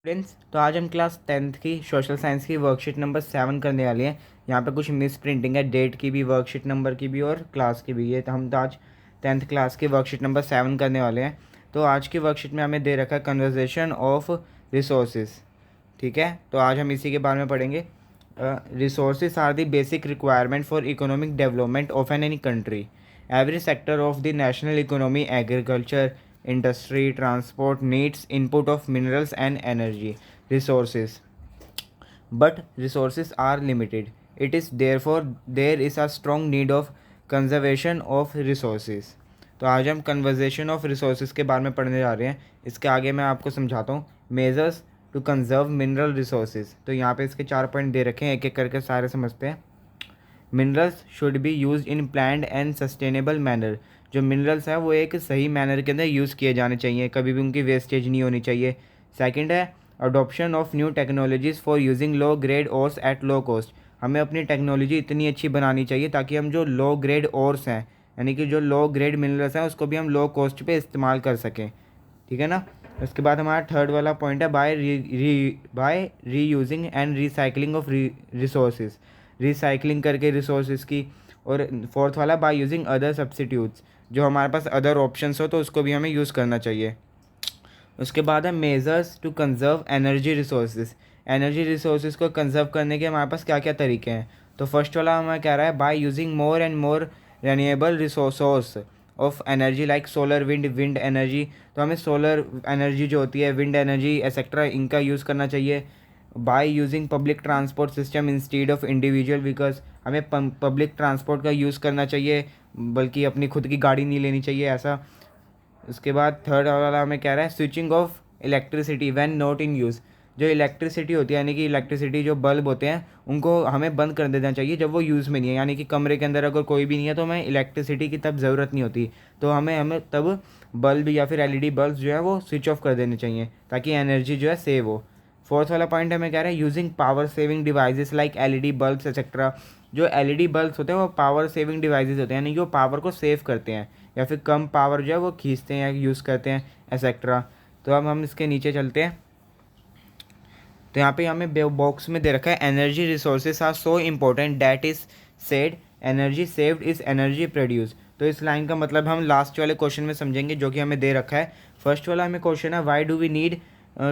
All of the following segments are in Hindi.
फ्रेंड्स, तो आज हम क्लास 10th की सोशल साइंस की वर्कशीट नंबर 7 करने वाली हैं। यहाँ पे कुछ मिस प्रिंटिंग है, डेट की भी, वर्कशीट नंबर की भी और क्लास की भी। ये तो हम तो आज 10th क्लास की वर्कशीट नंबर 7 करने वाले हैं। तो आज की वर्कशीट में हमें दे रखा है कन्वर्जेशन ऑफ रिसोर्सेज। ठीक है, तो आज हम इसी के बारे में पढ़ेंगे। Resources are the basic requirement for economic development of any country. Every sector of the national economy, agriculture, industry, transport needs input of minerals and energy resources, but resources are limited. It is therefore there is a strong need of conservation of resources. तो आज हम कन्वर्जेशन ऑफ रिसोर्सेज के बारे में पढ़ने जा रहे हैं। इसके आगे मैं आपको समझाता हूँ measures to conserve mineral resources. तो यहाँ पे इसके 4 पॉइंट दे रखे हैं, एक एक करके सारे समझते हैं। Minerals should be use in planned and sustainable manner. जो मिनरल्स हैं वो एक सही मैनर के अंदर यूज़ किए जाने चाहिए, कभी भी उनकी वेस्टेज नहीं होनी चाहिए। सेकंड है adoption of new technologies for using low grade ores at low cost. हमें अपनी टेक्नोलॉजी इतनी अच्छी बनानी चाहिए ताकि हम जो लो ग्रेड ओर्स हैं, यानी कि जो लो ग्रेड मिनरल्स हैं, उसको भी हम लो कॉस्ट पे इस्तेमाल कर सकें। ठीक है ना। उसके बाद हमारा थर्ड वाला पॉइंट है बाय री using and recycling of resources. Recycling करके रिसोर्सेज की। और फोर्थ वाला बाय यूजिंग अदर सब्सिट्यूट्स। जो हमारे पास अदर ऑप्शंस हो तो उसको भी हमें यूज़ करना चाहिए। उसके बाद है measures to conserve energy resources. Energy resources को कंजर्व करने के हमारे पास क्या क्या तरीके हैं। तो फर्स्ट वाला हमें कह रहा है by using more and more renewable resource of energy like solar, wind energy. तो हमें सोलर एनर्जी जो होती है, विंड एनर्जी एक्सेट्रा, इनका यूज़ करना चाहिए। By using public transport system instead of individual vehicles. हमें पब्लिक ट्रांसपोर्ट का यूज़ करना चाहिए, बल्कि अपनी खुद की गाड़ी नहीं लेनी चाहिए ऐसा। उसके बाद थर्ड वाला हमें कह रहा है switching off electricity when not in use. जो इलेक्ट्रिसिटी होती है, यानी कि इलेक्ट्रिसिटी जो बल्ब होते हैं, उनको हमें बंद कर देना चाहिए जब वो यूज़ में नहीं है। यानी कि कमरे के अंदर अगर कोई भी नहीं है तो हमें इलेक्ट्रिसिटी की तब ज़रूरत नहीं होती, तो हमें तब बल्ब या फिर एलईडी बल्ब जो है वो स्विच ऑफ कर देने चाहिए ताकि एनर्जी जो है सेव हो। फोर्थ वाला पॉइंट हमें कह रहा है using power saving devices like LED bulbs etcetera. जो एलईडी बल्ब्स होते हैं वो पावर सेविंग डिवाइसेस होते हैं, यानी कि वो पावर को सेव करते हैं या फिर कम पावर जो है वो खींचते हैं या यूज़ करते हैं एक्सेट्रा। तो अब हम इसके नीचे चलते हैं। तो यहाँ पे हमें बॉक्स में दे रखा है energy resources are so important that is said energy saved is energy produce. तो इस लाइन का मतलब हम लास्ट वाले क्वेश्चन में समझेंगे जो कि हमें दे रखा है। फर्स्ट वाला हमें क्वेश्चन है why do we need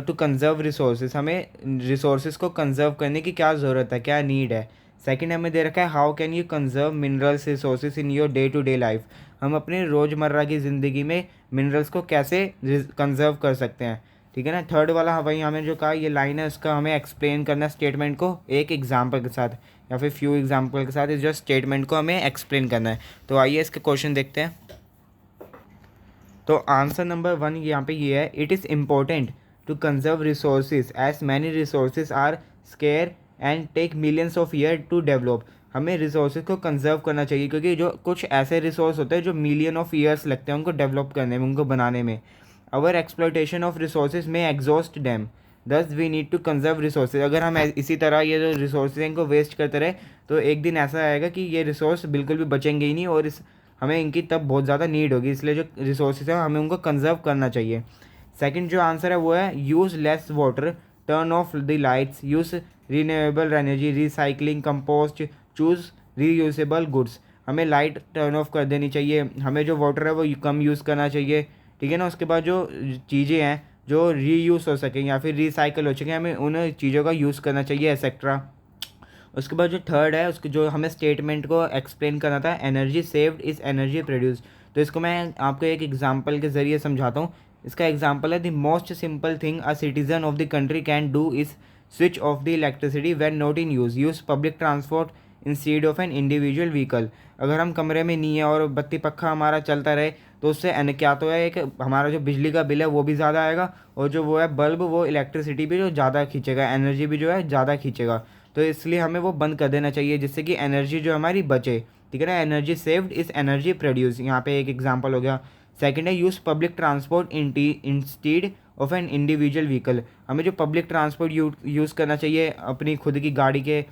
to conserve resources. हमें रिसोर्सेज को कंजर्व करने की क्या ज़रूरत है, क्या नीड है। सेकंड हमें दे रखा है how can you conserve minerals resources in your day to day life. हम अपने रोज़मर्रा की ज़िंदगी में मिनरल्स को कैसे कंजर्व कर सकते हैं। ठीक है ना। थर्ड वाला वही हमें जो कहा ये लाइन है उसका हमें एक्सप्लेन करना स्टेटमेंट को एक एग्जाम्पल के साथ या फिर फ्यू एग्जाम्पल के साथ इस जो स्टेटमेंट को हमें एक्सप्लेन करना है। तो आइए इसके क्वेश्चन देखते हैं। तो आंसर नंबर 1 यहाँ पे ये है it is important to conserve resources as many resources are scarce and take millions of year to develop. हमें रिसोर्सेज को कंजर्व करना चाहिए क्योंकि जो कुछ ऐसे रिसोर्स होते हैं जो मिलियन ऑफ ईयर्स लगते हैं उनको डेवलप करने में, उनको बनाने में। अवर एक्सप्लोइटेशन ऑफ रिसोर्सेज में exhaust them, thus we need to conserve resources. अगर हम इसी तरह ये जो रिसोर्सेज इनको वेस्ट करते रहे तो एक दिन ऐसा आएगा कि ये रिसोर्स बिल्कुल भी बचेंगे ही नहीं और इस हमें इनकी तब बहुत ज़्यादा नीड होगी, इसलिए जो रिसोर्सेज हैं हमें उनको कंजर्व करना चाहिए। सेकंड जो आंसर है वो है use less water, turn off the lights, use renewable energy, recycling, compost, choose reusable goods. हमें लाइट टर्न ऑफ कर देनी चाहिए, हमें जो वाटर है वो कम यूज़ करना चाहिए। ठीक है ना। उसके बाद जो चीज़ें हैं जो रीयूज़ हो सकें या फिर रिसाइकल हो सकें, हमें उन चीज़ों का यूज़ करना चाहिए एक्सेट्रा। उसके बाद जो थर्ड है उसके जो हमें स्टेटमेंट को एक्सप्लेन करना था energy saved is energy produce. तो इसको मैं आपको एक एग्जांपल के ज़रिए समझाता हूँ। इसका एग्जांपल है the most simple thing a citizen of the country can do is switch off the electricity when not in use public transport instead of an individual vehicle. अगर हम कमरे में नहीं है और बत्ती पक्खा हमारा चलता रहे तो उससे क्या तो है एक हमारा जो बिजली का बिल है वो भी ज़्यादा आएगा और जो वो है बल्ब वो इलेक्ट्रिसिटी भी जो ज़्यादा खींचेगा, एनर्जी भी जो है ज़्यादा खींचेगा। तो इसलिए हमें वो बंद कर देना चाहिए जिससे कि एनर्जी जो हमारी बचे। ठीक है ना। Energy saved is energy produce, यहाँ पे एक एग्जांपल हो गया। सेकंड है use public transport instead of an individual vehicle. हमें जो पब्लिक ट्रांसपोर्ट यूज़ करना चाहिए अपनी खुद की गाड़ी के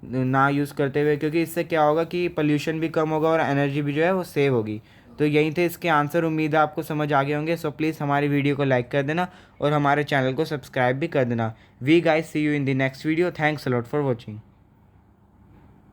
ना यूज़ करते हुए, क्योंकि इससे क्या होगा कि पोल्यूशन भी कम होगा और एनर्जी भी जो है वो सेव होगी। तो यहीं थे इसके आंसर, उम्मीद है आपको समझ आ गए होंगे। सो प्लीज़ हमारी वीडियो को लाइक कर देना और हमारे चैनल को सब्सक्राइब भी कर देना। We guys see you in the next video. Thanks a lot for watching.